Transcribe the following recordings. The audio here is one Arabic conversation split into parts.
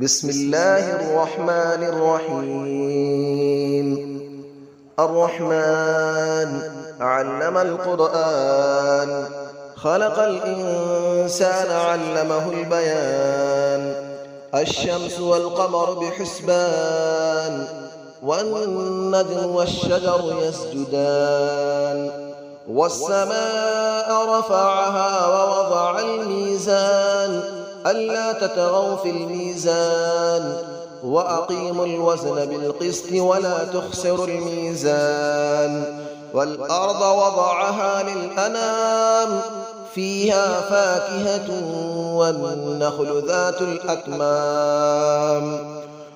بسم الله الرحمن الرحيم. الرحمن علم القرآن، خلق الإنسان علمه البيان. الشمس والقمر بحسبان، والنجم والشجر يسجدان. والسماء رفعها ووضع الميزان، ألا تطغوا في الميزان، وأقيموا الوزن بالقسط ولا تخسروا الميزان. والأرض وضعها للأنام، فيها فاكهة والنخل ذات الأكمام.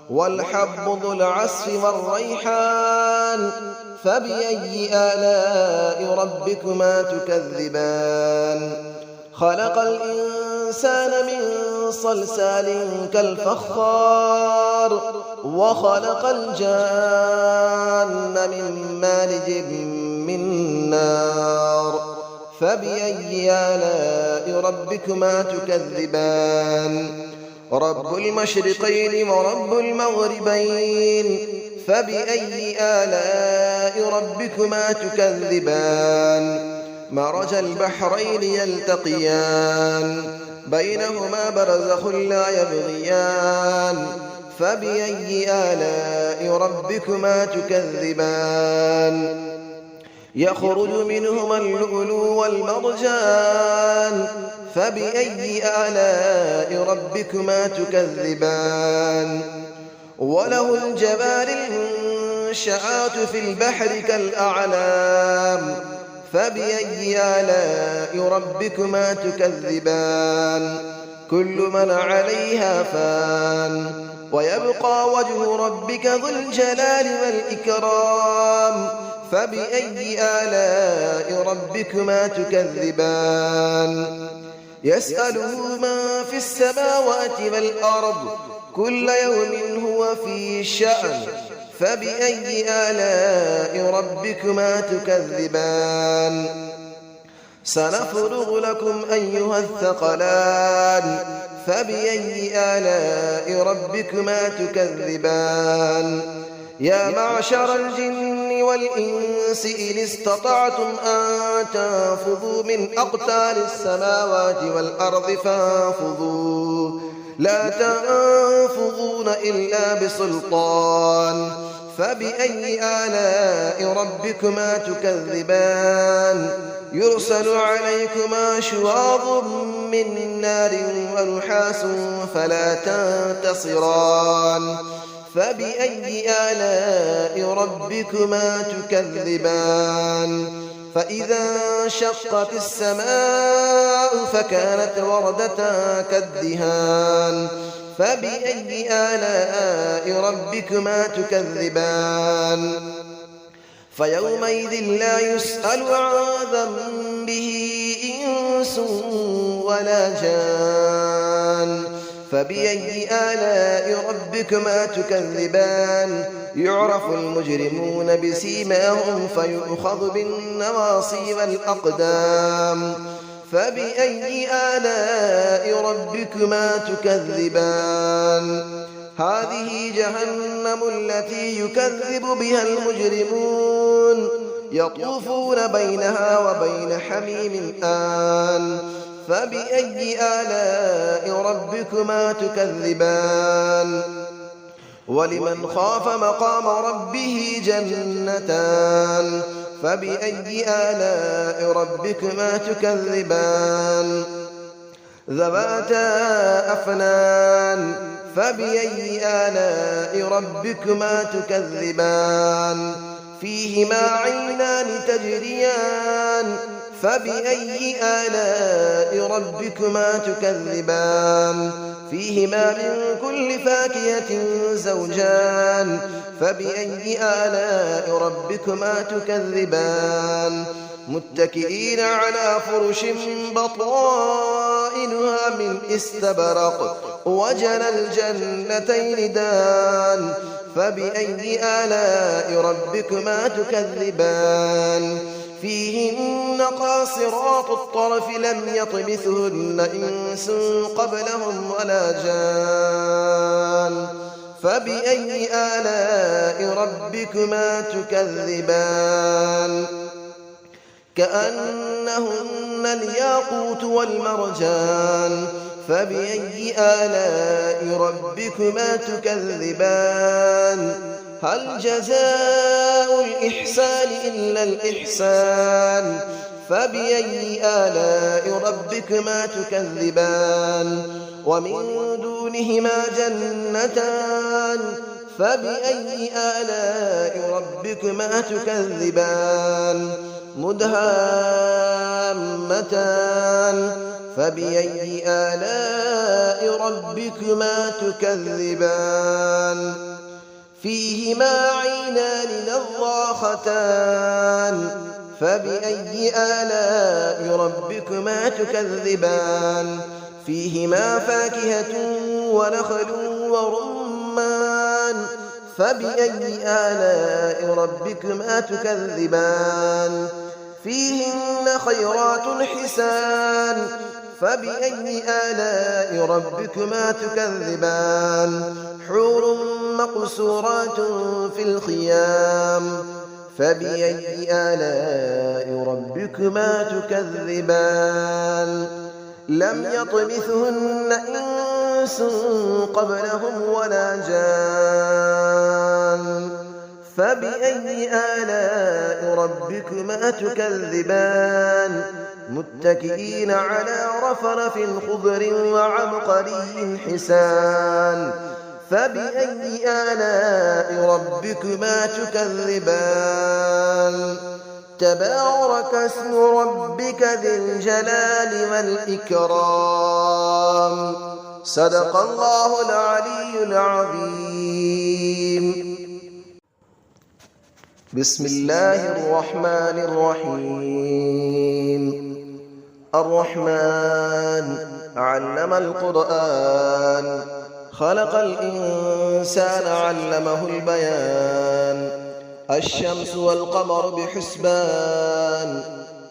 والحب ذو العصف والريحان، فبأي آلاء ربكما تكذبان. خلق الإنسان من صلصال كالفخار، وخلق الجان من مارج من نار. فبأي آلاء ربكما تكذبان. رب المشرقين ورب المغربين، فبأي آلاء ربكما تكذبان. مرج البحرين يلتقيان، بينهما برزخ لا يبغيان. فبأي آلاء ربكما تكذبان. يخرج منهما اللؤلؤ والمرجان، فبأي آلاء ربكما تكذبان. وله الجوار المنشآت في البحر كالأعلام، فبأي آلاء ربكما تكذبان. كل من عليها فان، ويبقى وجه ربك ذو الجلال والإكرام. فبأي آلاء ربكما تكذبان. يسأله من في السماوات والأرض، كل يوم هو في شأن. فبأي آلاء ربكما تكذبان. سنفرغ لكم أيها الثقلان، فبأي آلاء ربكما تكذبان. يا معشر الجن والإنس إن استطعتم أن تنفذوا من أقطار السماوات والأرض فانفذوا، لا تنفذون إلا بسلطان. فبأي آلاء ربكما تكذبان. يرسل عليكما شواظ من نار ونحاس فلا تنتصران. فبأي آلاء ربكما تكذبان. فإذا انشقت السماء فكانت وردة كالدهان. فبأي آلاء ربكما تكذبان. فيومئذ لا يسأل عن ذنبه إنس ولا جان. فبأي آلاء ربكما تكذبان. يعرف المجرمون بسيماهم فيؤخذ بالنواصي والأقدام. فبأي آلاء ربكما تكذبان. هذه جهنم التي يكذب بها المجرمون، يطوفون بينها وبين حميم آن. فبأي آلاء ربكما تكذبان. ولمن خاف مقام ربه جنتان. فبأي آلاء ربكما تكذبان. ذواتا أفنان. فبأي آلاء ربكما تكذبان. فيهما عينان تجريان. فبأي آلاء ربكما تكذبان. فيهما من كل فاكهة زوجان. فبأي آلاء ربكما تكذبان. متكئين على فرش بطائنها من استبرق، وجنى الجنتين دان. فبأي آلاء ربكما تكذبان. فيهن قاصرات الطرف لم يطمثهن إنس قبلهم ولا جان. فبأي آلاء ربكما تكذبان كأنهن الياقوت والمرجان فبأي آلاء ربكما تكذبان هل جزاء الإحسان إلا الإحسان فبأي آلاء ربكما تكذبان ومن دونهما جنتان فبأي آلاء ربكما تكذبان مدهامتان فبأي آلاء ربكما تكذبان فيهما عينان نضاختان فبأي آلاء ربكما تكذبان فيهما فاكهة ونخل ورمان فبأي آلاء ربكما تكذبان فيهن خيرات حسان فبأي آلاء ربكما تكذبان حور مقصورات في الخيام فبأي آلاء ربكما تكذبان لم يطمثهن إنس قبلهم ولا جان فبأي آلاء ربكما تكذبان متكئين على رفرف خضر وعبقري حسان فبأي آلاء ربكما تكذبان تبارك اسم ربك ذي الجلال والإكرام صدق الله العلي العظيم بسم الله الرحمن الرحيم الرحمن علم القرآن خلق الإنسان علمه البيان الشمس والقمر بحسبان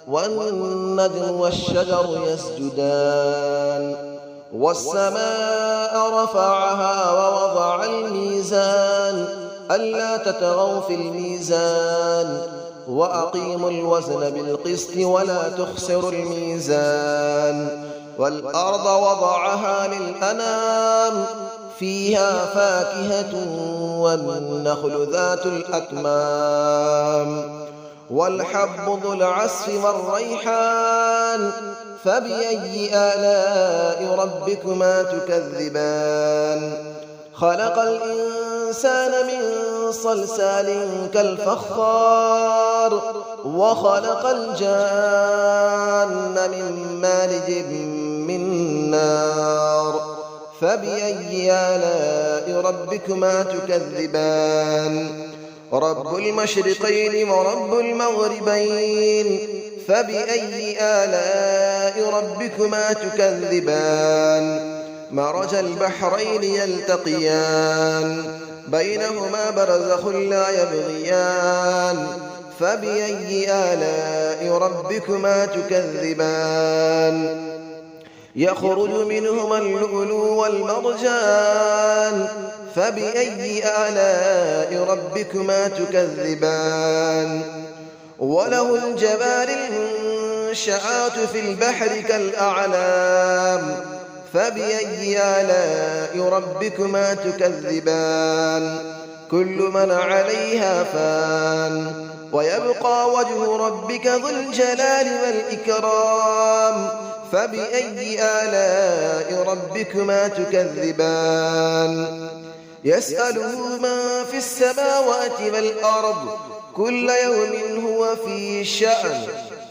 والنجم والشجر يسجدان والسماء رفعها ووضع الميزان ألا تطغوا في الميزان وأقيموا الوزن بالقسط ولا تخسروا الميزان والأرض وضعها للأنام فيها فاكهة والنخل ذات الأكمام والحب ذو العصف والريحان فبأي آلاء ربكما تكذبان خلق الإنسان من صلصال كالفخار وخلق الجان من مارج من نار فبأي آلاء ربكما تكذبان رب المشرقين ورب المغربين فبأي آلاء ربكما تكذبان مرج البحرين يلتقيان بينهما برزخ لا يبغيان فبأي آلاء ربكما تكذبان يخرج منهما اللؤلؤ والمرجان فبأي آلاء ربكما تكذبان وله الجبال المنشآت في البحر كالأعلام فبأي آلاء ربكما تكذبان كل من عليها فان ويبقى وجه ربك ذو الجلال والإكرام فبأي آلاء ربكما تكذبان يسأله من في السماوات والأرض كل يوم هو في شأن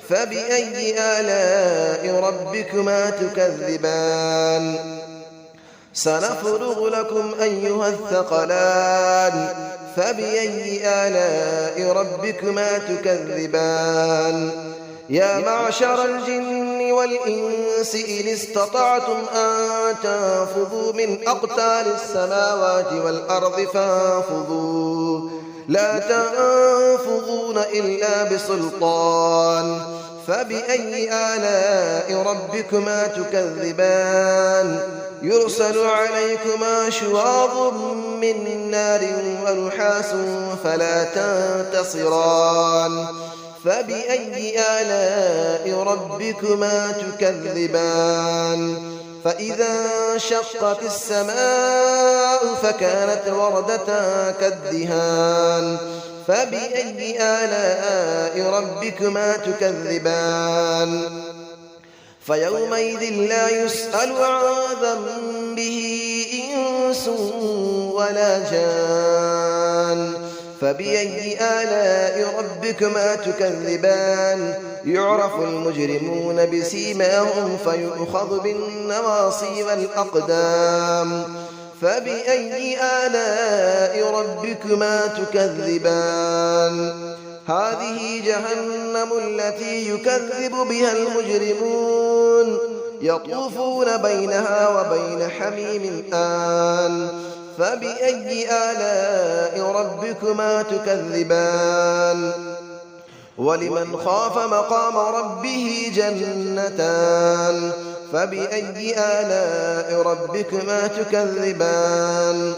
فبأي آلاء ربكما تكذبان سنفرغ لكم أيها الثقلان فبأي آلاء ربكما تكذبان يا معشر الجن والإنس إن استطعتم أن تنفذوا من أقطار السماوات والأرض فانفذوا لا تنفذون إلا بسلطان فبأي آلاء ربكما تكذبان يرسل عليكما شواظ من نار ونحاس فلا تنتصران فبأي آلاء ربكما تكذبان فإذا انشقت السماء فكانت وردة كالدهان فبأي آلاء ربكما تكذبان فيومئذ لا يسأل عن ذنبه إنس ولا جان فبأي آلاء ربكما تكذبان يعرف المجرمون بسيماهم فيؤخذ بالنواصي والأقدام فبأي آلاء ربكما تكذبان هذه جهنم التي يكذب بها المجرمون يطوفون بينها وبين حميم آن فبأي آلاء ربكما تكذبان ولمن خاف مقام ربه جنتان فبأي آلاء ربكما تكذبان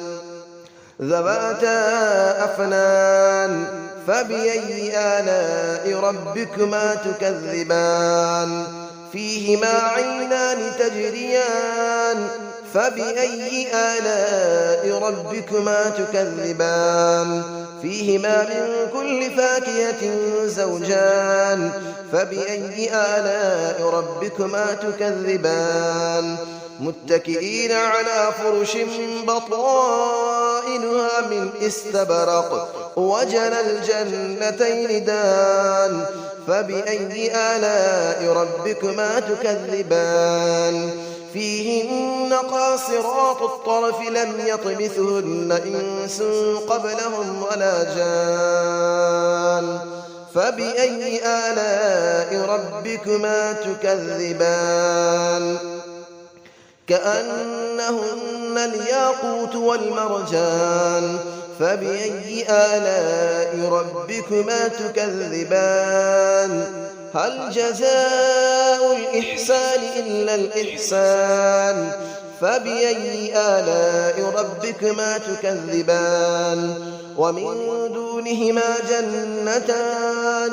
ذواتا أفنان فبأي آلاء ربكما تكذبان فيهما عينان تجريان فبأي آلاء ربكما تكذبان فيهما من كل فاكهة زوجان فبأي آلاء ربكما تكذبان متكئين على فرش بطائنها من استبرق وجنى الجنتين دان فبأي آلاء ربكما تكذبان فيهن قاصرات الطرف لم يطمثهن إنس قبلهم ولا جان فبأي آلاء ربكما تكذبان كأنهن الياقوت والمرجان فبأي آلاء ربكما تكذبان هل جزاء الإحسان إلا الإحسان فبأي آلاء ربكما تكذبان ومن دونهما جنتان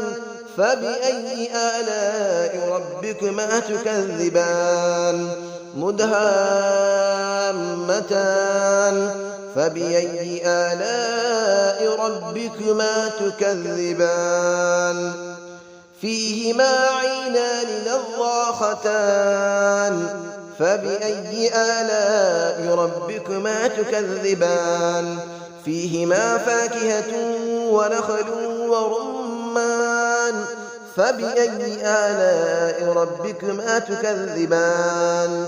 فبأي آلاء ربكما تكذبان مدهامتان فبأي آلاء ربكما تكذبان فيهما عينان نضاختان فبأي آلاء ربكما تكذبان فيهما فاكهة ونخل ورمان فبأي آلاء ربكما تكذبان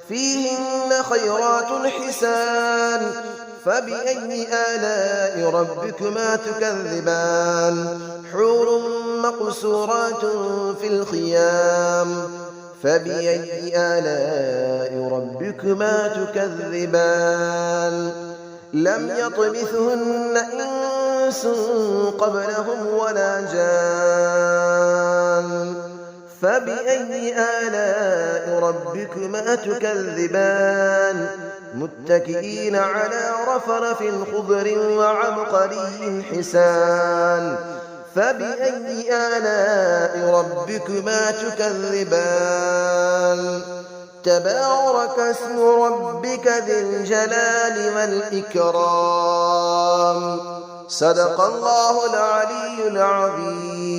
فيهن خيرات حسان فبأي آلاء ربكما تكذبان حور مقصورات في الخيام فبأي آلاء ربكما تكذبان لم يطمثهن إنس قبلهم ولا جان فبأي آلاء ربكما تكذبان متكئين على رفرف خضر وعبقري حسان فبأي آلاء ربكما تكذبان تبارك اسم ربك ذي الجلال والإكرام صدق الله العلي العظيم.